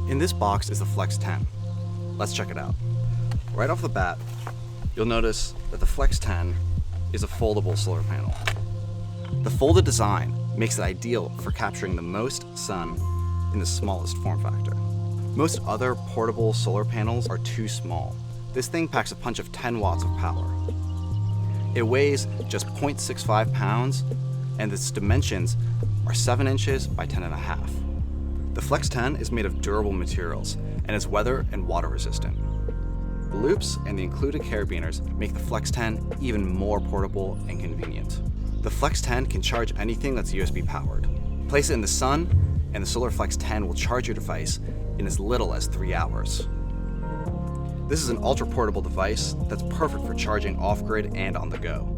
In this box is the Flex 10. Let's check it out. Right off the bat, you'll notice that the Flex 10 is a foldable solar panel. The folded design makes it ideal for capturing the most sun in the smallest form factor. Most other portable solar panels are too small. This thing packs a punch of 10 watts of power. It weighs just 0.65 pounds, and its dimensions are 7 inches by 10.5. The Flex 10 is made of durable materials and is weather and water resistant. The loops and the included carabiners make the Flex 10 even more portable and convenient. The Flex 10 can charge anything that's USB powered. Place it in the sun, and the Solar Flex 10 will charge your device in as little as 3 hours. This is an ultra-portable device that's perfect for charging off-grid and on the go.